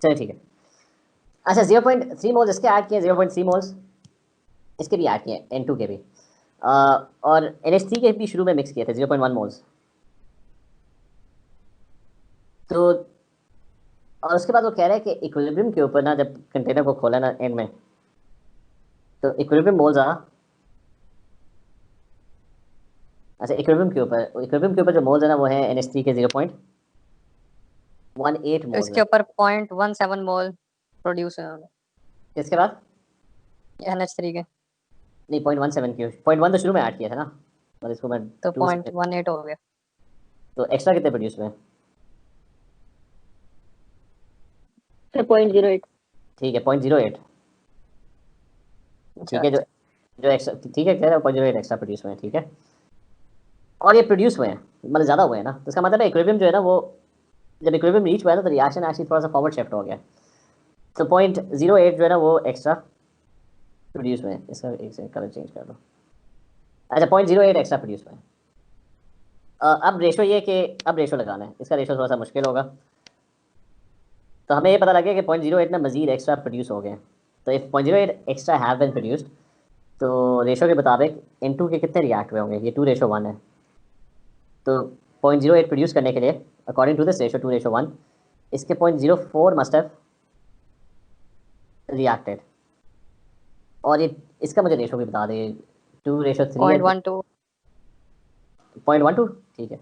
चलिए ठीक है। अच्छा 0.3 मोल्स इसके ऐड किए, 0.3 मोल्स इसके भी ऐड किए, N2 के भी, और NH3 के भी शुरू में मिक्स किए थे 0.1 मोल्स। तो और उसके बाद वो कह रहा है कि इक्विलिब्रियम के ऊपर ना, जब कंटेनर को खोला ना एंड में, तो इक्विलिब्रियम मोल्स आ, अच्छा इक्विलिब्रियम के ऊपर जो मोल्स है ना वो है NH3 के 0.18 तो मोल्स इसके है। ऊपर 0.17 मोल प्रोड्यूस है इसके बाद NH3 के, नहीं 0.17 क्यों, 0.1 तो शुरू में ऐड किया था ना, और इसको मैं तो 2 से, 0.18 हो गया। तो एक्स्ट्रा कितने प्रोड्यूस हुए? सर 0.08। ठीक है 0.08। अच्छा ठीक है, जो अच्छा। जो एक्स्ट्रा, ठीक है कह रहे हो 0.08 एक्स्ट्रा प्रोड्यूस हुए हैं, ठीक है। और ये प्रोड्यूस हुए हैं मतलब ज़्यादा हुए हैं ना, तो इसका मतलब है इक्विलिब्रियम जो है ना वो, जब इक्विलिब्रियम रीच हुआ है ना तो रिएक्शन एक्चुअली थोड़ा सा फॉरवर्ड शिफ्ट हो गया। तो 0.08 जो है ना वो एक्स्ट्रा प्रोड्यूस हुए हैं। इसका एक सेकंड कलर चेंज कर दो। अच्छा 0.08 एक्स्ट्रा प्रोड्यूस हुए हैं। अब रेशो ये कि अब रेशो लगाना है, इसका रेशो थोड़ा सा मुश्किल होगा। तो हमें ये पता लगे कि 0.08 में मजीद एक्स्ट्रा प्रोड्यूस हो गए। तो if 0.08 extra have been produced, तो रेशो के मुताबिक N2 के कितने रिएक्ट हुए होंगे, ये 2:1 है। तो 0.08 प्रोड्यूस करने के लिए अकॉर्डिंग टू दिस रेशो 2:1, इसके 0.04 मस्ट हैव रिएक्टेड। और ये इसका मुझे रेशो भी बता दे, 2:3 है तो 0.12। 0.12, ठीक है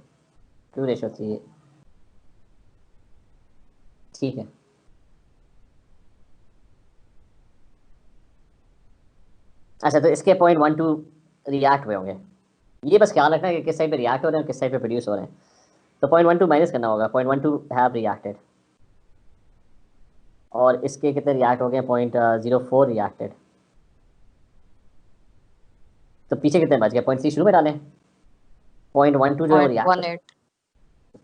2:3, ठीक है। अच्छा तो इसके 0.12 रिएक्ट हुए होंगे। ये बस ख्याल रखना कि किस साइड पे रिएक्ट हो रहे हैं, किस साइड पे प्रोड्यूस हो रहे हैं। तो 0.12 माइनस करना होगा, 0.12 हैव रिएक्टेड, और इसके कितने रिएक्ट हो गए, 0.04 रिएक्टेड। तो पीछे कितने बच गए, 0.3 शुरू में डालें, 0.12 जो है वो रिएक्ट, 0.18।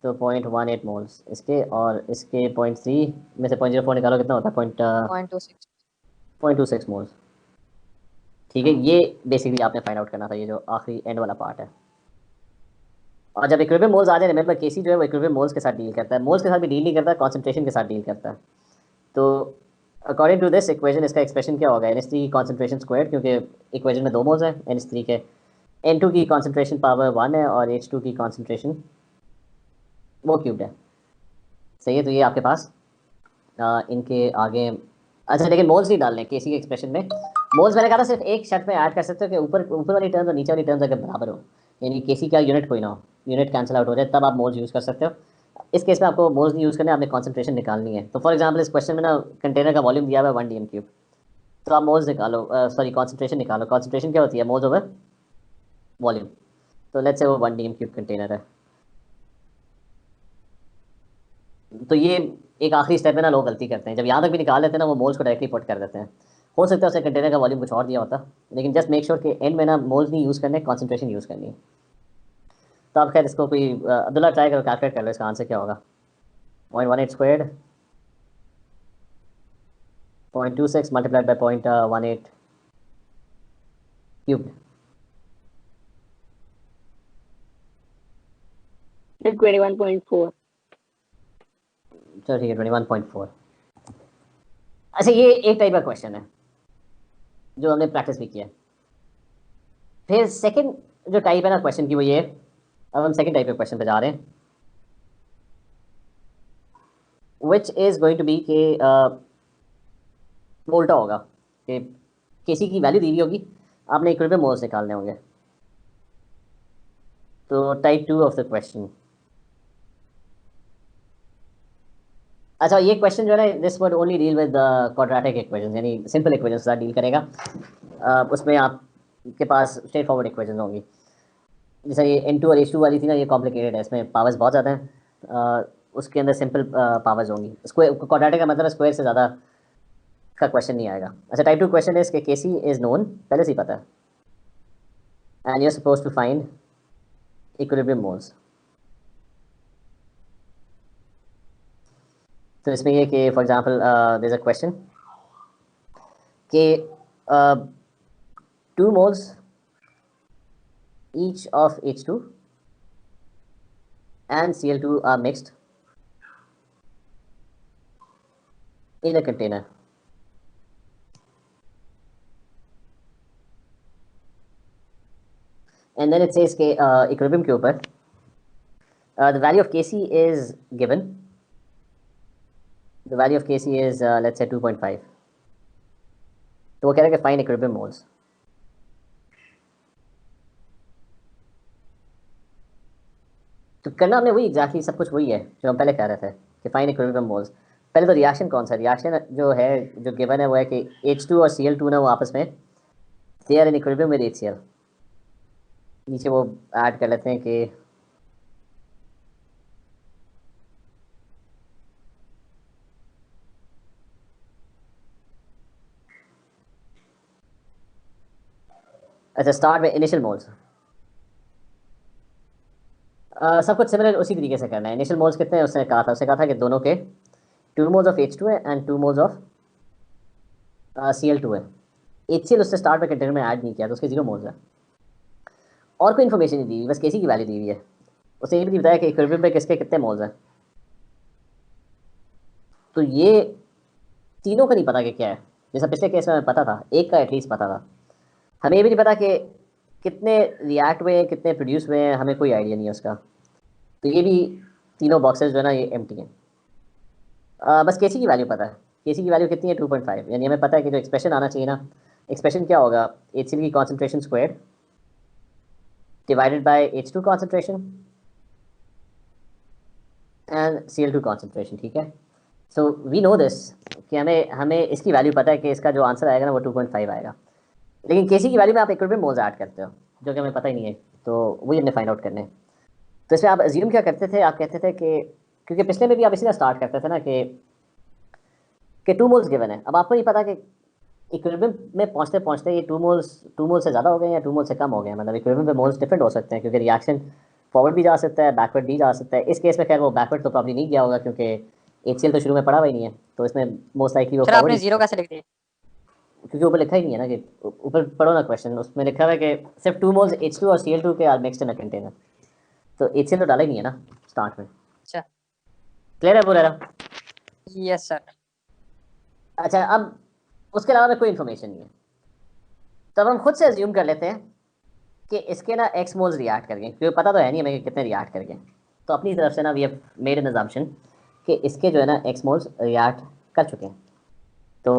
तो 0.18 मोल्स इसके, और इसके 0.3 में से 0.04 निकालो, कितना होता है, 0.26। 0.26 मोल्स। ठीक है, ये बेसिकली आपने फाइंड आउट करना था, ये जो आखिरी एंड वाला पार्ट है। और जब इक्विलिब्रियम मोल्स आ जाए, मतलब केसी जो है वो इक्विलिब्रियम मोल्स के साथ डील करता है, मोल्स के साथ भी डील नहीं करता, कॉन्सेंट्रेशन के साथ डील करता है। तो अकॉर्डिंग टू दिस इक्वेशन इसका एक्सप्रेशन क्या होगा, NH3 की कॉन्सेंट्रेशन स्क्वायर, क्योंकि इक्वेशन में 2 मोल्स हैं NH3 के, N2 की कॉन्सेंट्रेशन पावर 1 है और H2 की कॉन्सेंट्रेशन वो क्यूब्ड है। सही है, तो ये आपके पास इनके आगे, अच्छा लेकिन मोल्स नहीं डालने केसी के एक्सप्रेशन में। मोल्स मैंने कहा था सिर्फ एक शर्त में ऐड कर सकते हो कि ऊपर ऊपर वाली टर्म्स और नीचे वाली टर्म्स अगर बराबर हो, यानी केसी का यूनिट कोई ना हो, यूनिट कैंसिल आउट हो जाए, तब आप मोल्स यूज़ कर सकते हो। इस केस में आपको मोल्स नहीं यूज़ करने, आपने कॉन्सेंट्रेशन निकालनी है। तो फॉर एग्जाम्पल इस क्वेश्चन में ना कंटेनर का वॉल्यूम दिया हुआ है 1 dm3, तो आप मोल्स निकालो, सॉरी कॉन्सेंट्रेशन निकालो। कॉन्सेंट्रेशन क्या होती है, मोल्स ओवर वॉल्यूम। तो लेट्स से वो 1 dm3 कंटेनर है। तो ये एक आखिरी स्टेप में ना लोग गलती करते हैं, जब यहाँ तक भी निकाल लेते हैं ना वो मोल्स को डायरेक्टली पुट कर देते हैं। हो सकता है उसने कंटेनर का वॉल्यूम कुछ और दिया होता, लेकिन जस्ट मेक श्योर कि एंड में ना मोल्स नहीं यूज़ करने, कॉन्सेंट्रेशन यूज़ करनी है। तो आप खैर इसको कोई अब्दुल्ला ट्राई करो, कैलकुलेट कर लो इसका आंसर क्या होगा। 0.18 स्क्वायर्ड 0.26 मल्टीप्लाइड बाई 0.18 क्यूब। 21.4। चलो ठीक है 21.4। अच्छा ये एक टाइप का क्वेश्चन है जो हमने प्रैक्टिस भी किया है। फिर सेकंड जो टाइप है ना क्वेश्चन की वो ये, अब हम सेकंड टाइप के क्वेश्चन पे जा रहे हैं, which is going to be के वो उल्टा होगा कि किसी की वैल्यू दी हुई होगी, आपने इक्विलिब्रियम मोल्स निकालने होंगे। तो टाइप 2 ऑफ द क्वेश्चन, अच्छा ये क्वेश्चन जो है ना this would only deal with quadratic equations, यानी सिंपल इक्वेशंस के साथ डील करेगा। उसमें आपके पास स्ट्रेट फॉरवर्ड इक्वेशंस होंगी। जैसे ये N2 और H2 वाली थी ना, ये कॉम्प्लिकेटेड है, इसमें पावर्स बहुत ज़्यादा हैं। उसके अंदर सिंपल पावर्स होंगी, स्क्वायर क्वाड्रेटिक का मतलब स्क्वायर से ज़्यादा का क्वेश्चन नहीं आएगा। अच्छा टाइप 2 क्वेश्चन इज के सी इज नोन, पहले से ही पता है, and you are suppose to find equilibrium moles. तो इसमें ये कि for example there is a question कि 2 moles each of H2 and Cl2 are mixed in a container. And then it says कि equilibrium के ऊपर the value of Kc is given. The value of Kc is let's say 2.5. तो वो कह रहा है कि find equilibrium moles. तो करना हमने वही एग्जैक्टली सब कुछ वही है जो हम पहले कह रहे थे कि फाइंड इक्विलिब्रियम मोल्स। पहले तो रिएक्शन कौन सा रिएक्शन जो है जो गिवन है वो है कि H2 और Cl2 ना वो आपस में they are in equilibrium with HCl। नीचे वो ऐड कर लेते हैं कि अच्छा स्टार्ट में इनिशियल मोल्स। सब कुछ सिमिलर उसी तरीके से करना है। इनिशियल मोल्स कितने हैं उसने कहा था कि दोनों के 2 मोल्स ऑफ H2 है एंड 2 मोल्स ऑफ Cl2 है। HCl उससे स्टार्ट में कंटेनर में ऐड नहीं किया तो उसके 0 मोल्स है। और कोई इन्फॉर्मेशन नहीं दी हुई, बस Kc की वैल्यू दी हुई है। उसे ये भी बताया कि इक्विलिब्रियम पे किसके कितने मोल्स हैं। तो ये तीनों का नहीं पता कि क्या है। जैसा पिछले केस में पता था, एक का एटलीस्ट पता था। हमें ये भी नहीं पता कि कितने रिएक्ट हुए हैं, कितने प्रोड्यूस हुए हैं, हमें कोई आइडिया नहीं है उसका। तो ये भी तीनों बॉक्सेस जो है ना ये एम्प्टी हैं। बस Kc की वैल्यू पता है। Kc की वैल्यू कितनी है 2.5। यानी हमें पता है कि जो एक्सप्रेशन आना चाहिए ना, एक्सप्रेशन क्या होगा HCl की concentration square divided bye H2 concentration and Cl2 concentration. ठीक है, सो वी नो दिस कि हमें इसकी वैल्यू पता है कि इसका जो आंसर आएगा ना वो 2.5 आएगा। लेकिन Kc की वैल्यू में आप इक्विलिब्रियम मोल्स ऐड करते हो जो कि हमें पता ही नहीं है, तो वही हमने फाइंड आउट करने हैं। तो इसमें आप अज्यूम क्या करते थे, आप कहते थे कि क्योंकि पिछले में भी आप इसी तरह स्टार्ट करते थे ना कि 2 मोल्स गिवन है। अब आपको नहीं पता कि इक्विलिब्रियम में पहुंचते पहुंचते ये 2 मोल्स से ज़्यादा हो गए या 2 मोल्स से कम हो गए। मतलब इक्विलिब्रियम पे मोल्स डिफरेंट हो सकते हैं क्योंकि रिएक्शन फॉरवर्ड भी जा सकता है, बैकवर्ड भी जा सकता है। इस केस में खैर वो बैकवर्ड तो प्रॉब्ली नहीं गया होगा क्योंकि HCl तो शुरू में पड़ा हुआ ही नहीं है, तो इसमें मोस्ट लाइकली वो सर फॉरवर्ड आपने ही, जीरो कैसे लिख दिया? क्योंकि ऊपर लिखा ही नहीं है ना कि ऊपर पढ़ो ना क्वेश्चन, उसमें लिखा हुआ है कि सिर्फ 2 मोल्स H2 और Cl2 के are mixed in a container. तो HCl तो डाला ही नहीं है ना स्टार्ट में। अच्छा क्लियर है पूरा? Yes sir. अच्छा, अब उसके अलावा में कोई इन्फॉर्मेशन नहीं है, तो अब हम खुद से अज्यूम कर लेते हैं कि इसके ना एक्स मोल्स रिएक्ट करेंगे, क्योंकि पता तो है नहीं हमें कि कितने रिएक्ट करेंगे। तो अपनी तरफ से ना we have made an assumption कि इसके जो है ना एक्स मोल्स रिएक्ट कर चुके हैं। तो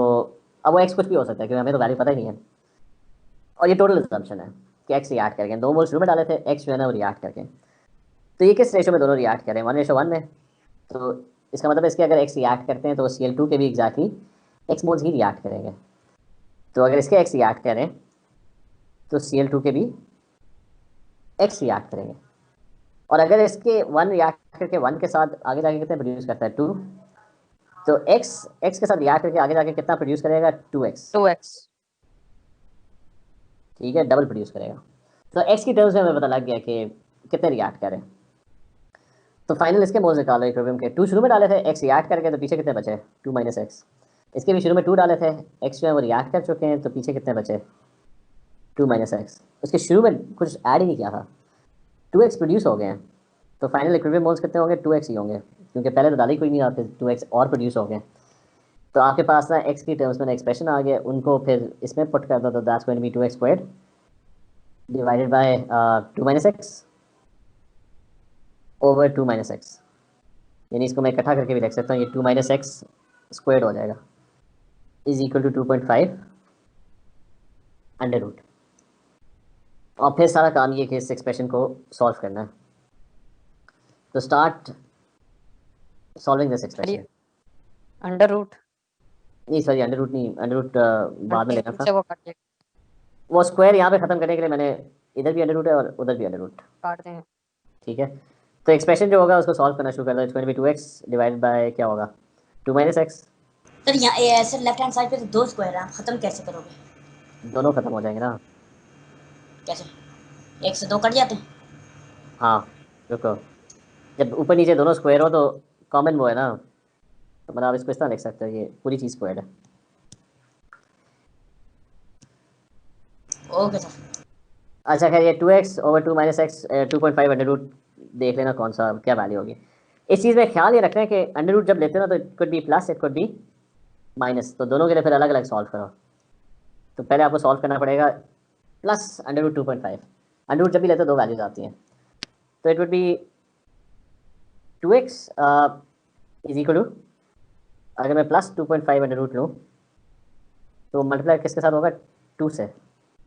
अब वो एक्स कुछ भी हो सकता है क्योंकि हमें तो वैल्यू पता ही नहीं है। और ये टोटल अजम्पशन है कि एक्स रिएक्ट करेंगे। 2 मोल्स शुरू में डाले थे, एक्स जो है ना वो रिएक्ट करके। तो ये किस रेशो में दोनों रिएक्ट करें? 1:1 में। तो इसका मतलब इसके अगर एक्स रिएक्ट करते हैं तो Cl2 के भी एग्जैक्टली एक्स मोल्स ही रिएक्ट करेंगे। तो अगर इसके एक्स रिएक्ट करें तो Cl2 के भी एक्स रिएक्ट करेंगे। और अगर इसके 1 रिएक्ट करके 1 के साथ आगे जाके कितने प्रोड्यूस करता है 2, तो x के साथ रिएक्ट करके आगे जाके कितना प्रोड्यूस करेगा 2x। 2x। ठीक है, डबल प्रोड्यूस करेगा। तो x की टर्म्स में हमें पता लग गया कि कितने रिएक्ट करें। तो फाइनल इसके मोल्स निकालो इक्विलिब्रियम के। 2 शुरू में डाले थे, x रिएक्ट करके, तो पीछे कितने बचे 2 - x। इसके भी शुरू में 2 डाले थे, x जो है वो रिएक्ट कर चुके हैं, तो पीछे कितने बचे 2 - x। उसके शुरू में कुछ ऐड ही नहीं किया था, 2x प्रोड्यूस हो गए हैं। तो फाइनल इक्विलिब्रियम मोल्स कितने होंगे 2x ही होंगे, क्योंकि पहले तो डाले ही कोई नहीं आते, 2x और प्रोड्यूस हो गए। तो आपके पास ना x की टर्म्स में एक्सप्रेशन आ गया, उनको फिर इसमें पुट कर दो तो that's going to be 2x squared divided by 2 - x over 2 - x। यानी इसको मैं इकट्ठा करके भी लिख सकता हूँ, ये 2 - x स्क्वायर्ड हो जाएगा is equal to 2.5 under root. और फिर सारा काम ये कि इस एक्सप्रेशन को सॉल्व करना है। तो start solving this expression. Under root नहीं सॉरी, अंडर रूट नहीं, अंडर रूट बाद में लेना था। से वो काट वो स्क्वायर यहाँ पे ख़त्म करने के लिए मैंने इधर भी अंडर रूट है और उधर भी अंडर रूट। काटते हैं। ठीक है, तो एक्सप्रेशन जो होगा उसको सॉल्व करना शुरू कर दो। It's going to be 2x divided by क्या होगा 2 - x। सर यहाँ ऐसे लेफ्ट हैंड साइड पे तो 2 स्क्वायर है, खत्म कैसे करोगे? दोनों खत्म हो जाएंगे ना। कैसे? 1 से 2 कट जाते हैं। हाँ रुको, जब ऊपर नीचे दोनों स्क्वायर हो तो कॉमन वो है ना, तो मतलब आप इसको इस तरह लिख सकते हो, ये पूरी चीज़ स्क्वायर है। Okay sir. अच्छा खैर, ये 2x over 2 - x 2.5 under root देख लेना कौन सा क्या वैल्यू होगी। इस चीज़ में ख्याल ये रखना है कि अंडर रूट जब लेते हो ना तो it could be plus, it could be minus, तो दोनों के लिए फिर अलग अलग सॉल्व करो। तो पहले आपको सॉल्व करना पड़ेगा plus under root 2.5। Under root जब भी लेते हो दो वैल्यूज आती हैं, तो it would be 2x is equal to, अगर मैं प्लस 2.5 अंडर रूट लूँ तो मल्टीप्लाई किसके साथ होगा, 2 से,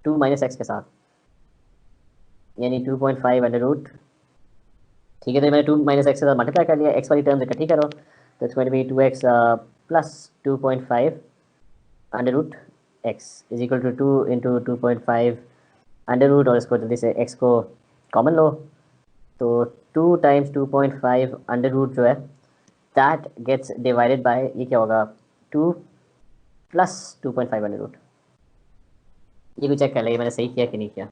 2 माइनस एक्स के साथ, यानी 2.5 अंडर रूट। ठीक है, तो मैंने 2 माइनस एक्स के साथ मल्टीप्लाई कर लिया, एक्स वाली टर्म्स इकट्ठी करो, तो it's going to be 2x plus 2.5 under root x is equal to 2 into 2.5 under root, और इसको जल्दी से x को कॉमन लो, तो 2 टाइम्स 2.5 अंडर रूट जो है दैट गेट्स डिवाइडेड बाय, ये क्या होगा, 2 प्लस 2.5 अंडर रूट। ये भी चेक कर लेंगे मैंने सही किया कि नहीं किया।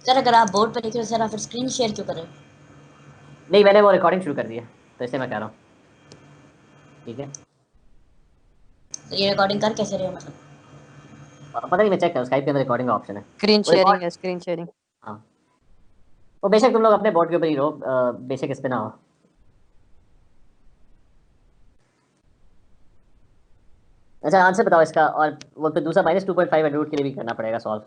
सर अगर आप बोर्ड पे लिख रहे हो सर, आप फिर स्क्रीन शेयर क्यों कर रहे हो? नहीं, मैंने वो रिकॉर्डिंग शुरू कर दी है, तो इसलिए मैं कह रहा हूँ। ठीक है, तो ये रिकॉर्डिंग कर कैसे रहे हो मतलब? पता नहीं, मैं चेक करूँ, स्काइप के अंदर रिकॉर्डिंग का ऑप्शन है। स्क्रीन वो रिकॉर्ड, शेयरिंग है, स्क्रीन शेयरिंग। हाँ, वो बेशक तुम लोग अपने बोर्ड के ऊपर ही रहो, बेशक इस पे ना हो। अच्छा, आंसर बताओ इसका, और वो फिर दूसरा माइनस 2.5 अंडर रूट के लिए भी करना पड़ेगा सॉल्व।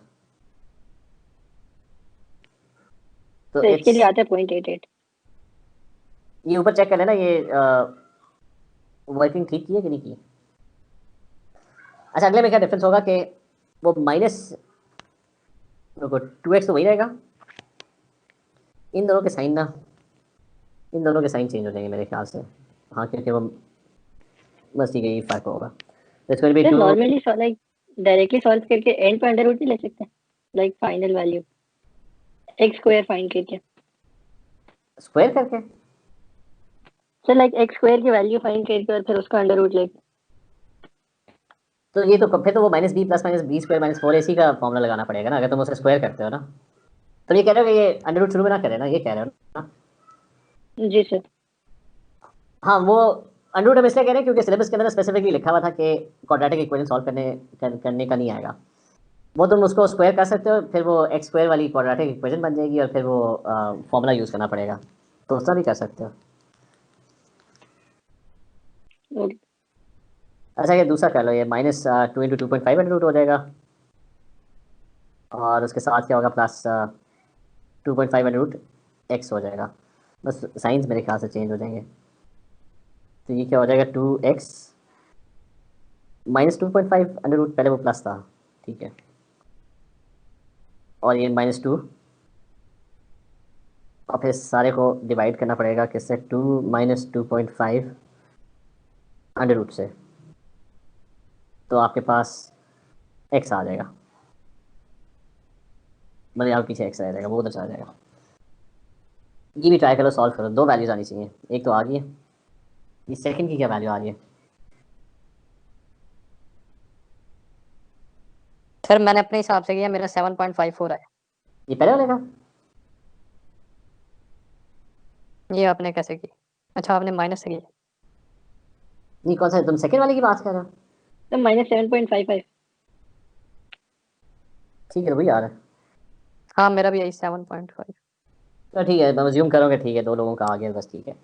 तो तो इसके लिए इट्स, आता है 0.88। ये ऊपर चेक कर लेना, ये वर्किंग ठीक की है कि नहीं की। अच्छा, अगले में क्या डिफरेंस होगा कि वो माइनस 2x तो वही रहेगा, इन दोनों के साइन ना, इन दोनों के साइन चेंज हो जाएंगे मेरे ख्याल से। हाँ, क्योंकि वो बस ठीक है, ये फर्क होगा। तो it's going to be sir 2 normally like directly solve करके एंड पे अंडर रूट नहीं ले सकते, like final value x square find करके। स्क्वायर करके। सर लाइक एक्स स्क्वायर की वैल्यू फाइंड करके और फिर उसका अंडर रूट लेके। तो ये तो फिर तो वो minus b plus minus b square minus 4ac का फॉर्मूला लगाना पड़ेगा ना, अगर तुम उसे स्क्वायर करते हो ना। तो ये कह रहे हो कि ये अंडर रूट शुरू में ना करें ना, ये कह रहे हो ना। जी सर। हाँ, वो अंडर रूट हम इसलिए कह रहे हैं क्योंकि सिलेबस के अंदर स्पेसिफिकली लिखा हुआ था कि क्वाड्रेटिक इक्वेशन सॉल्व करने का नहीं आएगा। वो तुम उसको स्क्वायर कर सकते हो, फिर वो एक्स स्क्वायर वाली क्वाड्रेटिक इक्वेशन बन जाएगी, और फिर वो फॉर्मूला यूज़ करना पड़ेगा, तो उसका भी कर सकते हो। अच्छा, ये दूसरा कर लो, ये माइनस 2 इंटू 2.5 अंडर रूट हो जाएगा, और उसके साथ क्या होगा, प्लस 2.5 अंडर रूट एक्स हो जाएगा। बस साइंस मेरे ख्याल से चेंज हो जाएंगे, तो ये क्या हो जाएगा, 2x माइनस 2.5 अंडर रूट, पहले वो प्लस था, ठीक है, और ये -2, और फिर सारे को डिवाइड करना पड़ेगा किससे, 2 माइनस 2.5 अंडर रूट से, तो आपके पास x आ जाएगा, मतलब यहाँ पीछे x आ जाएगा, वो उधर से आ जाएगा। ये भी ट्राई करो, सॉल्व करो, दो वैल्यूज आनी चाहिए, एक तो आ गई है, ये सेकंड की क्या वैल्यू आ रही है। सर मैंने अपने हिसाब से किया, मेरा 7.54 है। ये पहले वाले का, ये आपने कैसे की? अच्छा, आपने माइनस से किया। नहीं, कौन सा, तुम सेकंड वाले की बात कर रहे हो। तो -7.55। ठीक है, तो वही आ रहा है। हाँ, मेरा भी यही 7.5। तो ठीक है, मैं अज्यूम करूँगा, ठीक है, दो लोगों का आ गया, बस ठीक है।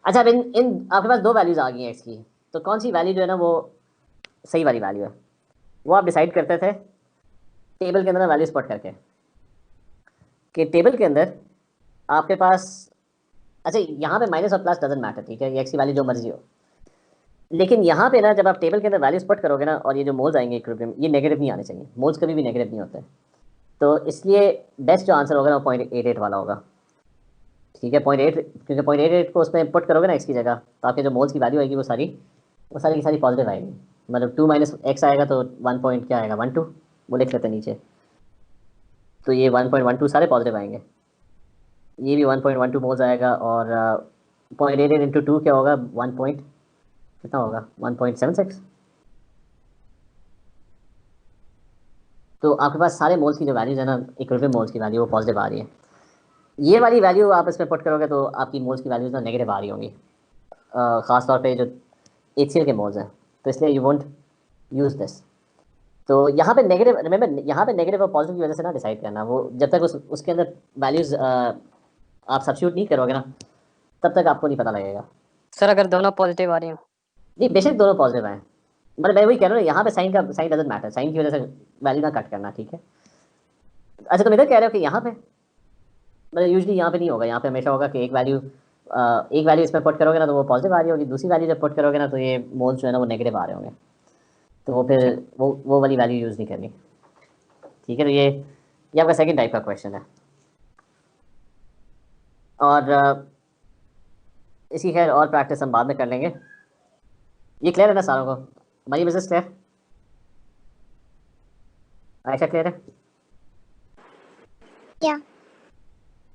अच्छा, अब इन इन आपके पास दो वैल्यूज आ गई हैं एक्स की, तो कौन सी वैल्यू जो है ना वो सही वाली वैल्यू है, वो आप डिसाइड करते थे टेबल के अंदर वैल्यू स्पॉट करके, कि टेबल के अंदर आपके पास, अच्छा यहाँ पे माइनस और प्लस डजंट मैटर, ठीक है, ये एक्स की वैल्यू जो मर्जी हो, लेकिन यहाँ पे ना जब आप टेबल के अंदर वैल्यू स्पॉट करोगे ना, और ये जो मोल्स आएंगे इक्विलिब्रियम, ये नेगेटिव नहीं आने चाहिए, मोल्स कभी भी नेगेटिव नहीं होते, तो इसलिए बेस्ट जो आंसर होगा ना वो 0.88 वाला होगा। ठीक है, 0.8, क्योंकि 0.88 को उसमें पुट करोगे ना एक्स की जगह, तो आपके जो मोल्स की वैल्यू आएगी वो सारी की सारी पॉजिटिव आएगी, मतलब 2 माइनस एक्स आएगा तो 1 पॉइंट क्या आएगा, 12, वो लिख लेते हैं नीचे, तो ये 1.12 सारे पॉजिटिव आएंगे, ये भी 1.12 मोल्स आएगा, और 0.88 इंटू 2 क्या होगा, 1 पॉइंट कितना होगा, 1.76। तो आपके पास सारे मोल्स की जो वैल्यूज है ना, इक्विलिब्रियम मोल्स की वैल्यू वो पॉजिटिव आ रही है। ये वाली वैल्यू आप इसमें पुट करोगे तो आपकी मोल्स की वैल्यूज ना नेगेटिव आ रही होंगी, ख़ास तौर पे जो HCl के मोल्स हैं, तो इसलिए यू वोंट यूज़ दिस। तो यहाँ पे नेगेटिव, रिमेंबर यहाँ पे नेगेटिव और पॉजिटिव की वजह से ना डिसाइड करना, वो जब तक उसके अंदर वैल्यूज आप सब्स्टिट्यूट नहीं करोगे ना, तब तक आपको नहीं पता लगेगा। सर अगर दोनों पॉजिटिव आ रही हो? नहीं बेशक दोनों पॉजिटिव हैं, मतलब मैं वही कह रहा हूँ यहाँ पे साइन डजंट मैटर, साइन की वजह से वैल्यू ना कट करना, ठीक है। अच्छा तुम इधर कह रहे हो कि यहाँ पे मतलब यूजली यहाँ पे नहीं होगा, यहाँ पे हमेशा होगा कि एक वैल्यू इसमें पुट करोगे ना तो वो पॉजिटिव आ रही होगी, दूसरी वैल्यू जब पुट करोगे ना तो ये मोल्स जो है ना वो नेगेटिव आ रहे होंगे, तो वो फिर वो वाली वैल्यू यूज़ नहीं करनी, ठीक है। तो ये आपका सेकंड टाइप का क्वेश्चन है। और इसकी खैर और प्रैक्टिस हम बाद में कर लेंगे। ये क्लियर है ना सारों को, हमारी बिजनेस क्लियर, आयशा क्लियर है? या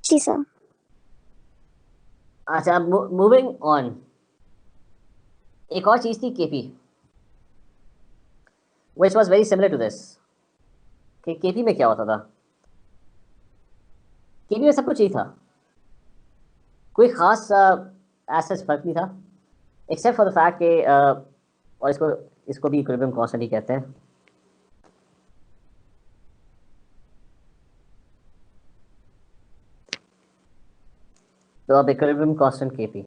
जी सर। अच्छा मूविंग ऑन, एक और चीज़ थी KP, which was very similar to this, कि केपी में क्या होता था, केपी में सब कुछ ही था, कोई ख़ास एसेस फर्क नहीं था, एक्सेप्ट फॉर द फैक्ट कि और इसको भी इक्विलिब्रियम कांस्टेंट ही कहते हैं। तो अब equilibrium constant KP,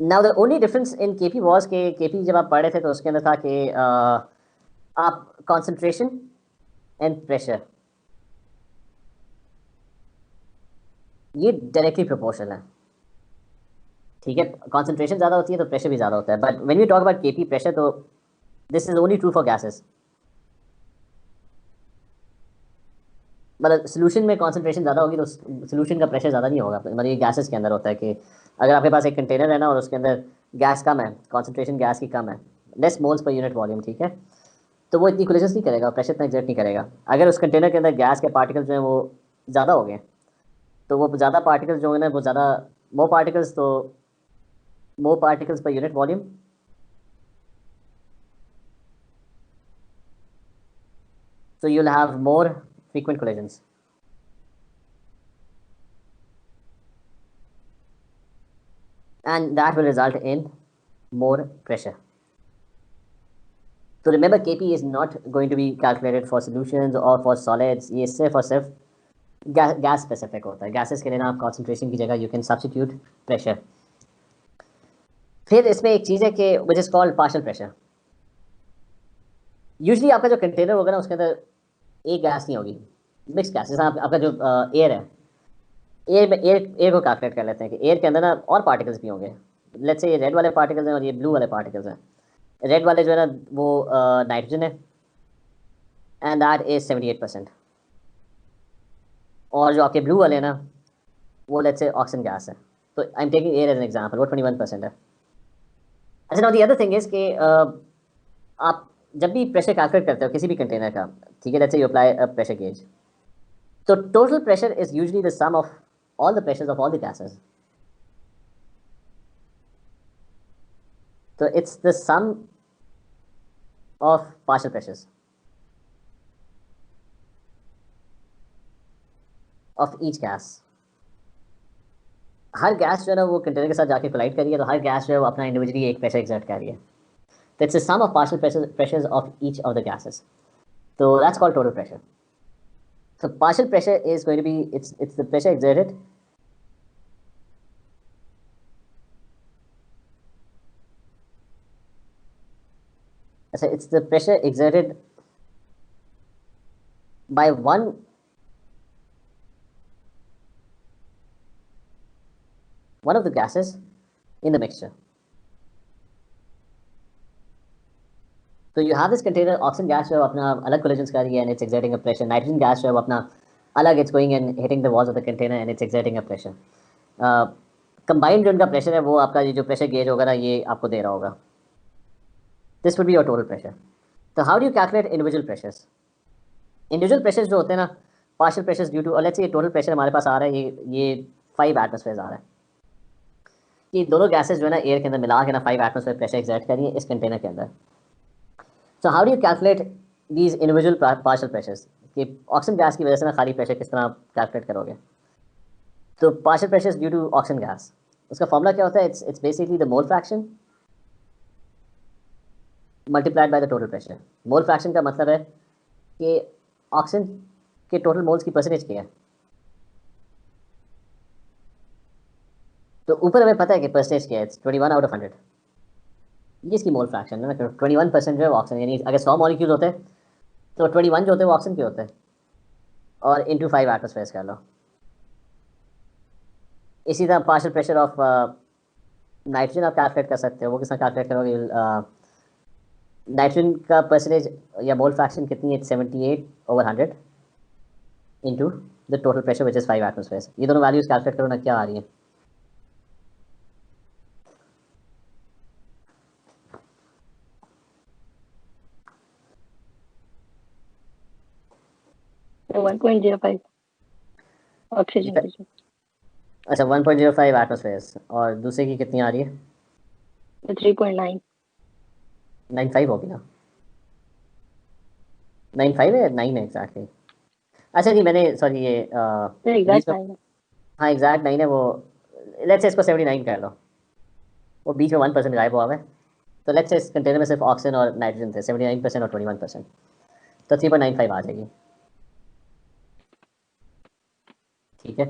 now the only difference in KP was के केपी जब आप पढ़ रहे थे तो उसके अंदर था कि आप कॉन्सेंट्रेशन एंड प्रेशर ये डायरेक्टली प्रोपोर्शनल है, ठीक है। कॉन्सेंट्रेशन ज़्यादा होती है तो प्रेशर भी ज़्यादा होता है, but when you talk about KP pressure, तो this is only true for gases. मतलब सोल्यूशन में कॉन्सेंट्रेशन ज़्यादा होगी तो सोल्यूशन का प्रेशर ज़्यादा नहीं होगा, मतलब ये गैसेस के अंदर होता है कि अगर आपके पास एक कंटेनर है ना और उसके अंदर गैस कम है, कॉन्सेंट्रेशन गैस की कम है, less moles per unit volume, ठीक है, तो वो इतनी कोलिजन नहीं करेगा, प्रेशर इतना एग्जर्ट नहीं करेगा। अगर उस कंटेनर के अंदर गैस के पार्टिकल्स जो हैं वो ज़्यादा हो गए, तो वो ज़्यादा पार्टिकल्स जो है ना वो ज़्यादा मोर पार्टिकल्स, तो more particles per unit volume, so you'll have more frequent collisions. And that will result in more pressure. So remember, Kp is not going to be calculated for solutions or for solids. ये सिर्फ gas specific होता है। Gases के लिए ना आप concentration की जगह you can substitute pressure. फिर इसमें एक चीज़ है कि which is called partial pressure. Usually आपका जो कंटेनर होगा ना उसके अंदर एक गैस नहीं होगी, मिक्स गैस, जैसा आपका जो एयर है, एयर को कैलकुलेट कर लेते हैं कि एयर के अंदर ना और पार्टिकल्स भी होंगे। लेट्स से ये रेड वाले पार्टिकल्स हैं और ये ब्लू वाले पार्टिकल्स हैं। रेड वाले जो है ना वो नाइट्रोजन है एंड दैट इज 78%, और जो आपके ब्लू वाले हैं ना वो लेट्स से ऑक्सीजन गैस है। तो I am taking air as an example, वो 21% है। अच्छा now the other thing is कि आप जब भी प्रेशर कैलकुलेट करते हो किसी भी कंटेनर का, ठीक है, let's say you apply a pressure gauge, so total pressure is usually the sum of all the pressures of all the gases. So it's the sum of partial pressures of each gas. Her gas जो है ना वो container के साथ जाके collide कर रही है, तो हर गैस जो है वो अपना इंडिविजुअली एक प्रेशर एक्सर्ट कर रही है। तो it's the sum of partial pressures of each of the gases. So that's called total pressure. So partial pressure is going to be it's the pressure exerted it's the pressure exerted by one of the gases in the mixture. तो you have this container, oxygen gas जो है अपना अलग collisions कर रही है and it's exerting a pressure, nitrogen gas जो है वो अपना अलग it's going and hitting the walls of the container and it's exerting a pressure. Combined जो उनका प्रेशर है वो आपका ये जो प्रेशर गेज होगा ना ये आपको दे रहा होगा, this would be your total pressure. तो how do you calculate individual pressures? Individual pressures जो होते हैं ना, पार्शियल प्रेशर्स ड्यू टू, और लेट्स से ये टोटल प्रेशर हमारे पास आ रहा है, ये 5 एटमॉस्फेयर आ रहा है, ये दोनों गैसेस जो है ना एयर के अंदर मिला के ना 5 एटमॉस्फेयर प्रेशर एक्सर्ट कर रही है इस कंटेनर के अंदर। So how do you calculate these individual partial pressures? कि ऑक्सीजन गैस की वजह से ना खाली प्रेशर किस तरह कैलकुलेट करोगे? तो partial pressures due to oxygen gas, उसका फॉर्मूला क्या होता है? It's basically the mole fraction multiplied by the total pressure. Mole fraction का मतलब है कि ऑक्सीजन के टोटल मोल्स की परसेंटेज क्या है, तो ऊपर हमें पता है कि परसेंटेज क्या है, 21 आउट ऑफ 100। ये इसकी मोल फ्रैक्शन है ना, 21% जो है वो ऑक्सीजन, यानी अगर 100 मॉलिक्यूल होते हैं तो 21 जो होते हैं वो ऑक्सीजन के होते हैं, और इंटू 5 एटमोसफेयर कर लो। इसी तरह पार्शियल प्रेशर ऑफ नाइट्रोजन आप कैलकुलेट कर सकते हो। वो किस तरह कैलकुलेट करोगे? नाइट्रोजन का परसेंटेज या मोल फ्रैक्शन कितनी है? 78/100 into the total pressure which is 5 atmosphere. ये दोनों वैल्यूज कैलकुलेट करो ना, क्या आ रही है? तो 1.05 ऑक्सीजन की। अच्छा 1.05 एटमोसफेयर, और दूसरे की कितनी आ रही है? 3.9। 95 होगी ना? 95 है, 9 है एग्जैक्टली। अच्छा जी, मैंने सॉरी ये तो बीच एग्जैक्ट में, आएगा। हाँ एग्जैक्ट 9 है वो। लेट्स से इसको 79 कर लो, वो बीच में 1% गायब हुआ है। तो लेट्स से इस कंटेनर में सिर्फ ऑक्सीजन और नाइट्रोजन थे, 79% और 21%, तो 3.95 आ जाएगी। ठीक है।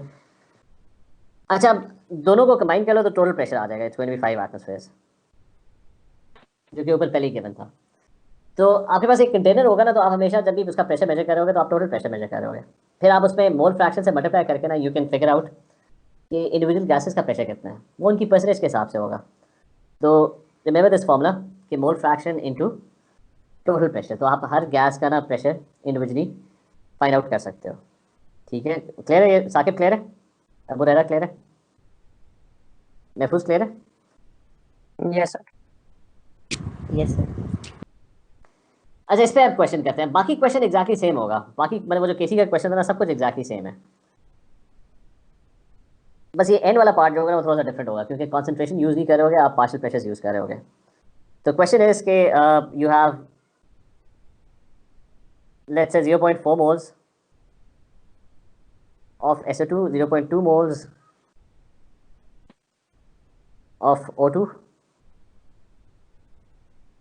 अच्छा अब दोनों को कंबाइन कर लो तो टोटल प्रेशर आ जाएगा, it's going to be 5 atmosphere, जो कि ऊपर पहले ही गिवन था। तो आपके पास एक कंटेनर होगा ना, तो आप हमेशा जब भी उसका प्रेशर मेजर करोगे तो आप टोटल प्रेशर मेजर करोगे। फिर आप उसमें मोल फ्रैक्शन से मल्टीप्लाई करके ना यू कैन फिगर आउट कि इंडिविजुअल गैसेस का प्रेशर कितना है, वो उनकी परसेंटेज के हिसाब से होगा। तो रिमेंबर दिस फॉर्मूला कि mole fraction into total pressure, तो आप हर गैस का ना प्रेशर इंडिविजुअली फाइंड आउट कर सकते हो। ठीक है, क्लियर है ये? साकिब क्लियर है? अबू रेरा क्लियर है? महफूज क्लियर है? Yes sir. Yes sir. अच्छा इस पे आप क्वेश्चन करते हैं, बाकी क्वेश्चन एग्जैक्टली सेम होगा। बाकी मतलब वो जो केसी का क्वेश्चन था ना, सब कुछ एग्जैक्टली सेम है। बस ये एंड वाला पार्ट जो होगा ना वो थोड़ा सा डिफरेंट होगा, क्योंकि कंसंट्रेशन यूज नहीं करोगे आप, पार्शियल प्रेशर यूज कर रहे होगे। तो क्वेश्चन इज के you have let's say 0.4 moles of SO2, 0.2 moles of O2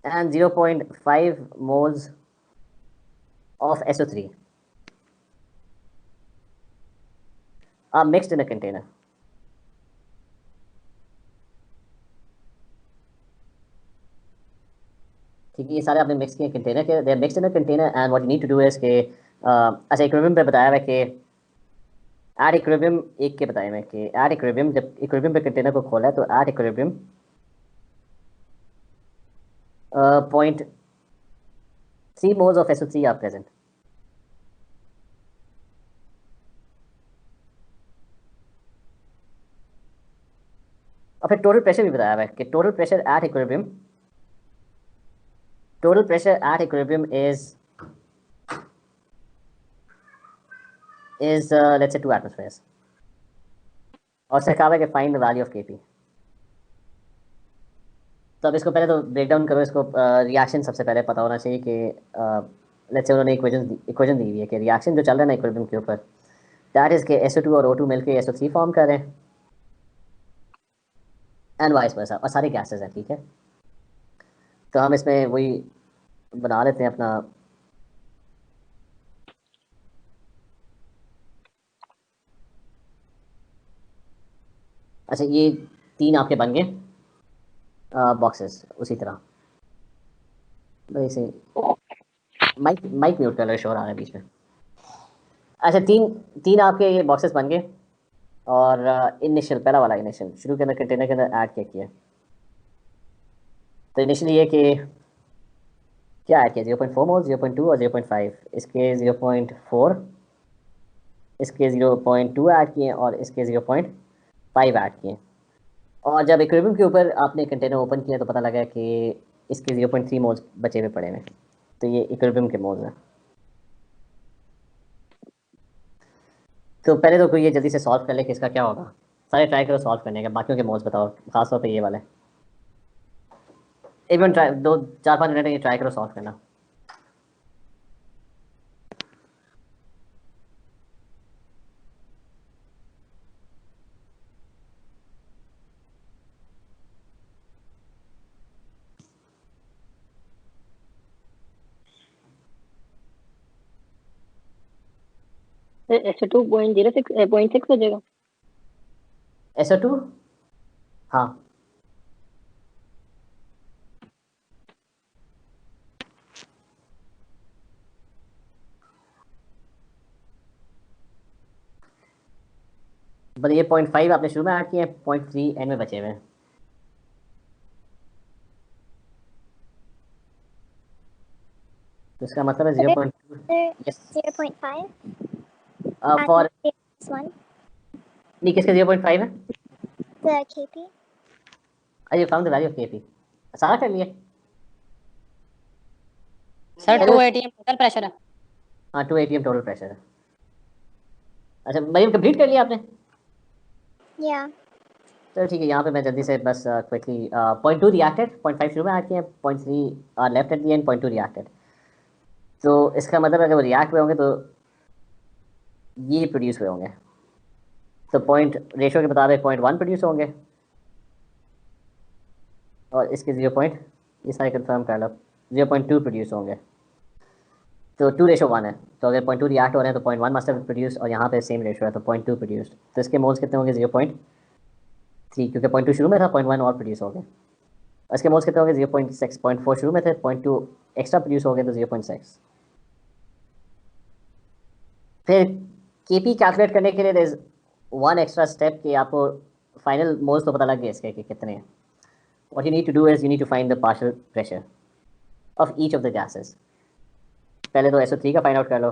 and 0.5 moles of SO3 are mixed in a container. ठीक है, ये सारे आपने मिक्स किए कंटेनर के, they are mixed in a container and what you need to do is के अच्छा equilibrium पे बताया हुआ है कि एट इक्विलिब्रियम, एक के बताया मैं कि एट इक्विलिब्रियम, जब इक्विलिब्रियम पे कंटेनर को खोला है तो at equilibrium 0.3 moles of SO3 are present. और फिर टोटल प्रेशर भी बताया हुआ है कि total pressure at equilibrium, total pressure at equilibrium is let's say 2 atmospheres, और से कहा है कि find the value of Kp। तो अब इसको पहले तो ब्रेक डाउन करो, इसको रिएक्शन सबसे पहले पता होना चाहिए कि लेट्स से उन्होंने इक्वेशन दी हुई है कि रिएक्शन जो चल रहा है ना इक्विलिब्रियम के ऊपर, दैट इज के SO2 और O2 मिलकर SO3 फॉर्म कर रहे हैं एंड वाइस वर्सा, और सारे गैसेस हैं। ठीक है, तो हम इसमें वही बना लेते हैं अपना, अच्छा ये 3 आपके बन गए बॉक्सेस उसी तरह। वैसे माइक माइक म्यूट कर लो, शोर आ रहा है बीच में। अच्छा तीन तीन आपके ये बॉक्सेस बन गए, और इनिशियल पहला वाला इनिशियल शुरू के अंदर कंटेनर के अंदर ऐड क्या किया। तो इनिशियली ये कि क्या ऐड किया, 0.4 मोल, 0.2 और 0.5। इसके 0.4, इसके 0.2 ऐड किए और इसके 0.5 ऐड किए। और जब इक्विलिब्रियम के ऊपर आपने कंटेनर ओपन किया तो पता लगा कि इसके 0.3 मोल्स बचे हुए पड़े हैं। तो ये इक्विलिब्रियम के मोल्स हैं। तो पहले तो कोई ये जल्दी से सॉल्व कर ले कि इसका क्या होगा। सारे ट्राई करो सॉल्व करने का, बाकियों के मोल्स बताओ, खासतौर पे ये वाले। एक मिनट ट्राई, 2-4-5 मिनट ये ट्राई करो सॉल्व करना। SO2 0.06 0.6 हो जाएगा। SO2 हाँ बट ये 0.5 आपने शुरू में ऐड किए हैं, 0.3 एंड में बचे हुए हैं। तो इसका मतलब है 0.2। यस 0.5. For Atmosphere -1. नहीं, किसके 0.5 है? The KP. I found the value of KP. सारा कर लिया? Sir Yeah. 2 atm total pressure है। हाँ 2 atm टोटल प्रेशर है। अच्छा मरीम कंप्लीट कर लिया आपने? Yeah. चलो ठीक है, यहाँ पे मैं जल्दी से बस क्विकली 0.2 रिएक्टेड, 0.5 शुरू में ऐड किए हैं, 0.3 are left at the end, 0.2 reacted. तो इसका मतलब अगर वो रिएक्ट हुए होंगे तो ये प्रोड्यूस हुए होंगे। तो पॉइंट रेशो के मुताबिक 0.1 प्रोड्यूस होंगे और इसके 0 पॉइंट, ये सारे कंफर्म कर लो, 0.2 प्रोड्यूस होंगे। तो 2:1 है, तो अगर 0.2 रिएक्ट हो रहे हैं तो 0.1 मस्ट हैव प्रोड्यूस, और यहाँ पे सेम रेशो है तो 0.2 प्रोड्यूस। तो इसके मोल्स कितने होंगे? 0.3, क्योंकि 0.2 शुरू में था, 0.1 और प्रोड्यूस हो गए। इसके मोल्स कितने होंगे? 0.6, 0.4 शुरू में थे, 0.2 एक्स्ट्रा प्रोड्यूस हो गए तो 0.6। फिर केपी कैलकुलेट करने के लिए there is one extra step कि आपको फाइनल मोल्स तो पता लग गए इसके कि कितने हैं। What you need to do is you need to find the partial pressure of each of the gases. पहले तो SO3 का फाइंड आउट कर लो।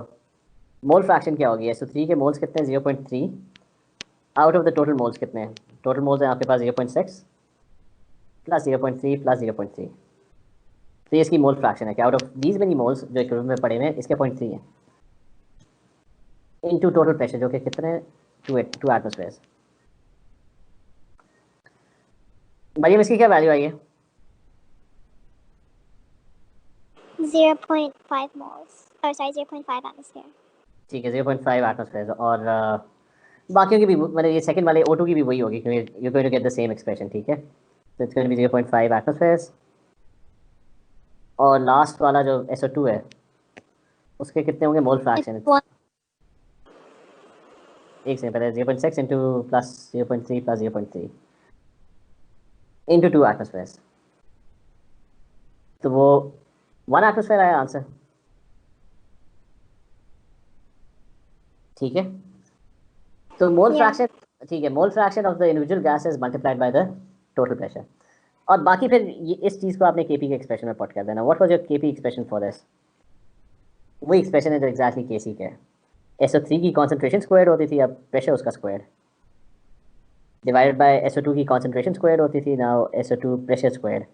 मोल फ्रैक्शन क्या होगी? SO3 के मोल्स कितने हैं? 0.3 out of the total moles कितने हैं? टोटल मोल्स हैं आपके पास 0.6 प्लस 0.3 प्लस 0.3। तो ये इसकी मोल फ्रैक्शन है कि out of these many moles जो इक्विलिब्रियम में पड़े हुए हैं इसके 0.3 है इनटू टोटल प्रेशर जो कि कितने हैं? 2 एटमॉस्फेयर्स। मरियम इसकी क्या वैल्यू आई है? 0.5 moles. Oh, sorry, 0.5 atmosphere. ठीक है 0.5 एटमॉस्फेयर्स। और बाकियों की भी मतलब ये सेकंड वाले O2 की भी वही होगी क्योंकि you going to get the same expression. ठीक है, तो it's going to be 0.5 atmospheres. और लास्ट वाला जो SO2 है उसके कितने होंगे मोल फ्रैक्शन? It's 1. एक सेकंड पहले 0.6 इंटू प्लस 0.3 प्लस 0.3 इंटू 2 एटमॉस्फेयर्स, तो वो 1 एटमॉस्फेयर आया आंसर। ठीक है, तो मोल Yeah. फ्रैक्शन, ठीक है, mole fraction of the individual gases multiplied by the total pressure. और बाकी फिर ये इस चीज़ को आपने केपी के एक्सप्रेशन में पुट कर देना। What was your KP expression for this? वही एक्सप्रेशन है जो एग्जैक्टली केसी के है। SO3 की कॉन्सेंट्रेशन स्क्वायर होती थी, अब प्रेशर उसका स्क्वायर डिवाइडेड बाय SO2 की कॉन्सेंट्रेशन स्क्वायर होती थी, now SO2 pressure square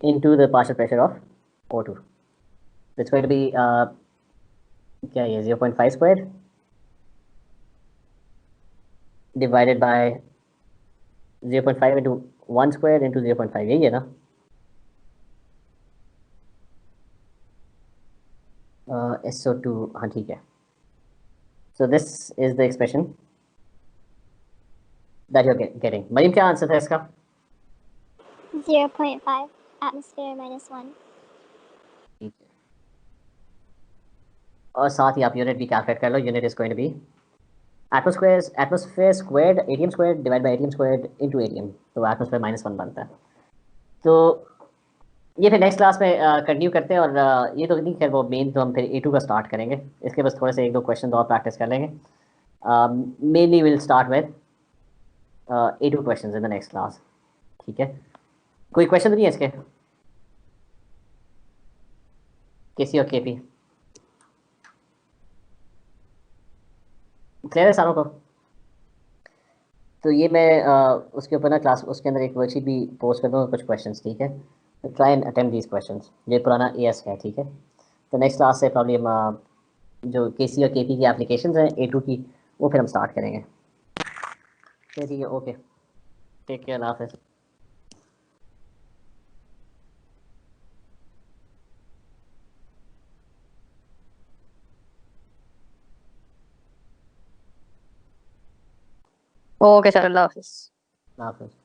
into the partial pressure of O2। It's going to be क्या ये 0.5 square divided by 0.5 into 1 square into 0.5, यही है ना? SO2, हाँ ठीक है। So this is the expression that you are getting. Mariam क्या आंसर था इसका? 0.5 atmosphere -1. ठीक है, और साथ ही आप यूनिट भी कैलकुलेट कर लो। Unit is going to be atmosphere squared ATM squared divide by ATM squared into ATM, तो एटमॉस्फेयर -1 बनता है। तो ये फिर नेक्स्ट क्लास में कंटिन्यू करते हैं। और ये तो नहीं, खैर वो मेन तो हम फिर A2 का स्टार्ट करेंगे। इसके बस थोड़े से 1-2 क्वेश्चन और प्रैक्टिस कर लेंगे। Mainly will start with A2 questions in the next class. ठीक है, कोई क्वेश्चन नहीं है इसके? केसी और केपी क्लियर है सारों को? तो ये मैं उसके ऊपर ना क्लास उसके अंदर एक वर्कशीट भी पोस्ट कर दूँगा, कुछ क्वेश्चंस। ठीक है, तो try and attempt these questions. ये पुराना AS है। ठीक है, तो नेक्स्ट क्लास से प्रॉब्लम जो केसी और केपी की एप्लीकेशंस हैं A2 की, वो फिर हम स्टार्ट करेंगे। ठीक है, ओके, टेक केयर, अल्लाह हाफिज़। ओके सर, अल्लाह हाफिज़। अल्लाह हाफिज़।